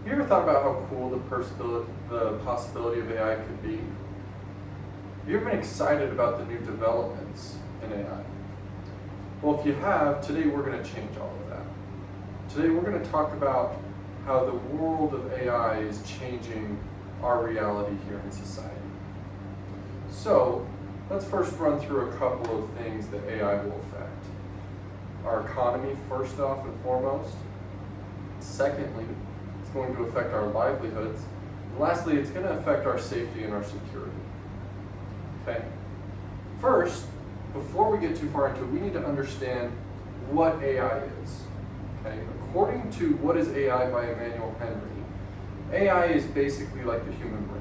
you ever thought about how cool the possibility of AI could be? Have you ever been excited about the new developments in AI? Well, if you have, today we're going to change all of that. Today we're going to talk about how the world of AI is changing our reality here in society. So, let's first run through a couple of things that AI will affect. Our economy, first off and foremost. Secondly, it's going to affect our livelihoods. And lastly, it's going to affect our safety and our security. Okay? First, before we get too far into it, we need to understand what AI is. Okay? According to What is AI by Emmanuel Henry, AI is basically like the human brain.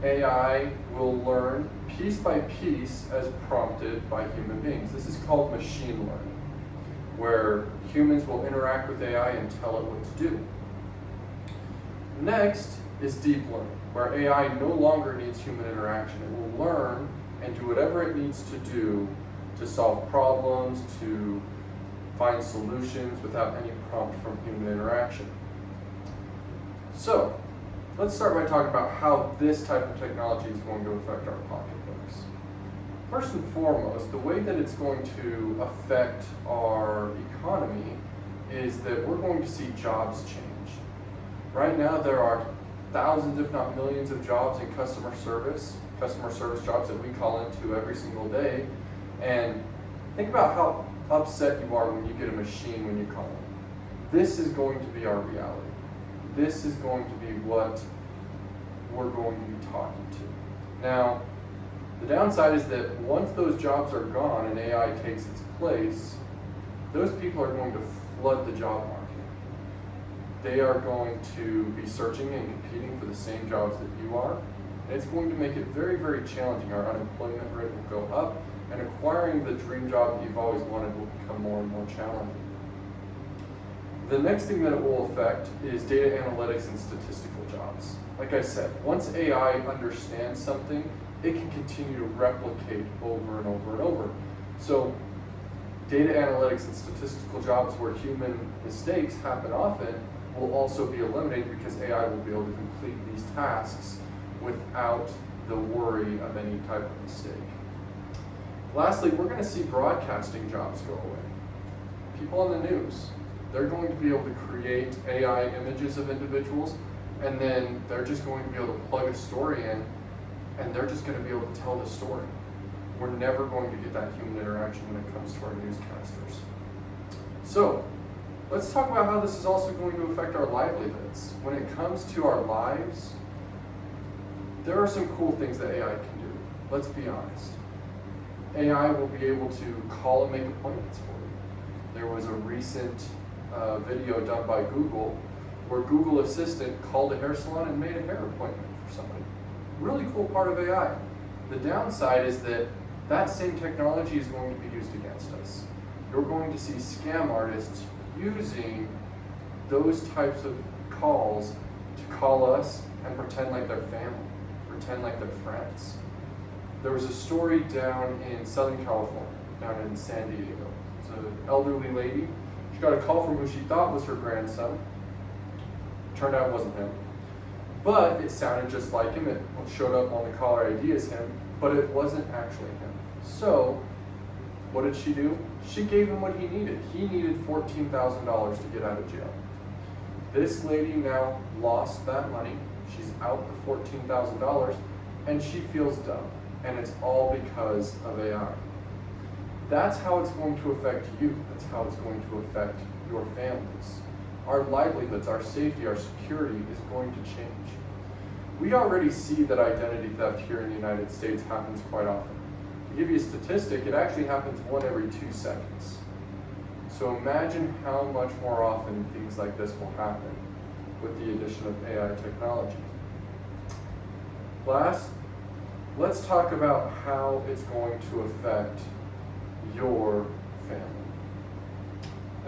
AI will learn piece by piece as prompted by human beings. This is called machine learning, where humans will interact with AI and tell it what to do. Next is deep learning, where AI no longer needs human interaction. It will learn and do whatever it needs to do to solve problems, to find solutions without any prompt from human interaction. So, let's start by talking about how this type of technology is going to affect our pocketbooks. First and foremost, the way that it's going to affect our economy is that we're going to see jobs change. Right now there are thousands, if not millions, of jobs in customer service jobs that we call into every single day. And think about how upset you are when you get a machine when you call it. This is going to be our reality. This is going to be what we're going to be talking to. Now, the downside is that once those jobs are gone and AI takes its place, those people are going to flood the job market. They are going to be searching and competing for the same jobs that you are, and it's going to make it very, very challenging. Our unemployment rate will go up, and acquiring the dream job that you've always wanted will become more and more challenging. The next thing that it will affect is data analytics and statistical jobs. Like I said, once AI understands something, it can continue to replicate over and over and over. So data analytics and statistical jobs where human mistakes happen often will also be eliminated because AI will be able to complete these tasks without the worry of any type of mistake. Lastly, we're going to see broadcasting jobs go away. People on the news, they're going to be able to create AI images of individuals, and then they're just going to be able to plug a story in, and they're just going to be able to tell the story. We're never going to get that human interaction when it comes to our newscasters. So, let's talk about how this is also going to affect our livelihoods. When it comes to our lives, there are some cool things that AI can do. Let's be honest. AI will be able to call and make appointments for you. There was a recent video done by Google where Google Assistant called a hair salon and made a hair appointment for somebody. Really cool part of AI. The downside is that that same technology is going to be used against us. You're going to see scam artists using those types of calls to call us and pretend like they're family, pretend like they're friends. There was a story down in Southern California, down in San Diego. It's an elderly lady. She got a call from who she thought was her grandson. Turned out it wasn't him. But it sounded just like him. It showed up on the caller ID as him, but it wasn't actually him. So, what did she do? She gave him what he needed. He needed $14,000 to get out of jail. This lady now lost that money. She's out the $14,000, and she feels dumb. And it's all because of AI. That's how it's going to affect you. That's how it's going to affect your families. Our livelihoods, our safety, our security is going to change. We already see that identity theft here in the United States happens quite often. To give you a statistic, it actually happens 1 every 2 seconds. So imagine how much more often things like this will happen with the addition of AI technology. Last, let's talk about how it's going to affect your family.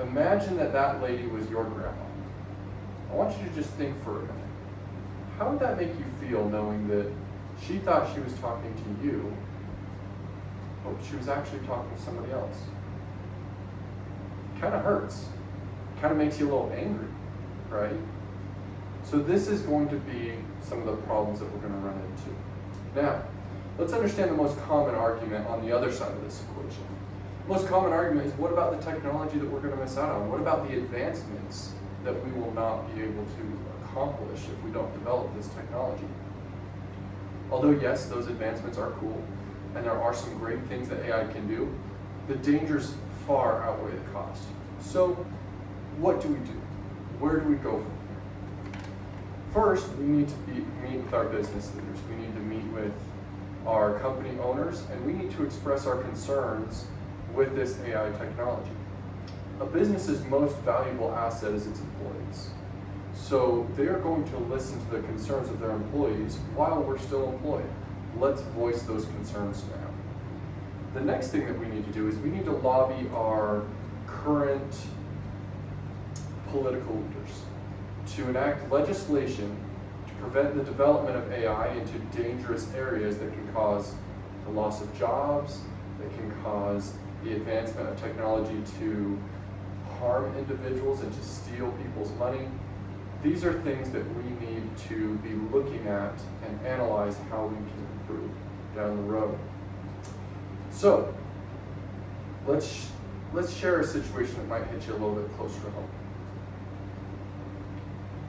Imagine that lady was your grandma. I want you to just think for a minute. How would that make you feel knowing that she thought she was talking to you, but she was actually talking to somebody else? It kind of hurts. It kind of makes you a little angry, right? So this is going to be some of the problems that we're going to run into. Now, let's understand the most common argument on the other side of this equation. The most common argument is, what about the technology that we're going to miss out on? What about the advancements that we will not be able to accomplish if we don't develop this technology? Although yes, those advancements are cool, and there are some great things that AI can do, the dangers far outweigh the cost. So what do we do? Where do we go from here? First, we need to meet with our business leaders. We need to meet with our company owners, and we need to express our concerns with this AI technology. A business's most valuable asset is its employees. So they're going to listen to the concerns of their employees while we're still employed. Let's voice those concerns now. The next thing that we need to do is we need to lobby our current political leaders to enact legislation to prevent the development of AI into dangerous areas that can cause the loss of jobs, that can cause the advancement of technology to harm individuals and to steal people's money. These are things that we need to be looking at and analyze how we can improve down the road. So, let's share a situation that might hit you a little bit closer to home.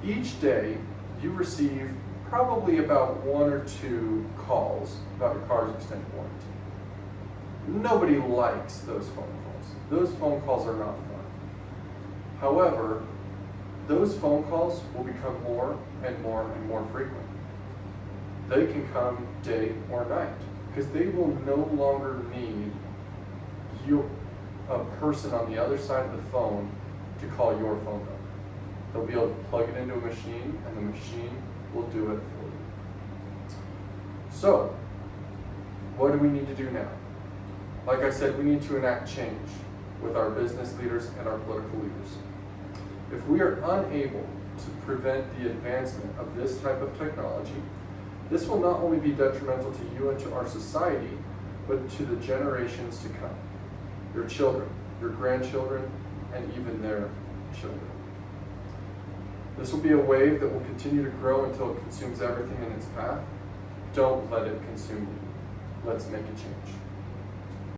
Each day, you receive probably about 1 or 2 calls about your car's extended warranty. Nobody likes those phone calls. Those phone calls are not fun. However, those phone calls will become more and more and more frequent. They can come day or night because they will no longer need a person on the other side of the phone to call your phone number. They'll be able to plug it into a machine, and the machine will do it for you. So, what do we need to do now? Like I said, we need to enact change with our business leaders and our political leaders. If we are unable to prevent the advancement of this type of technology, this will not only be detrimental to you and to our society, but to the generations to come. Your children, your grandchildren, and even their children. This will be a wave that will continue to grow until it consumes everything in its path. Don't let it consume you. Let's make a change.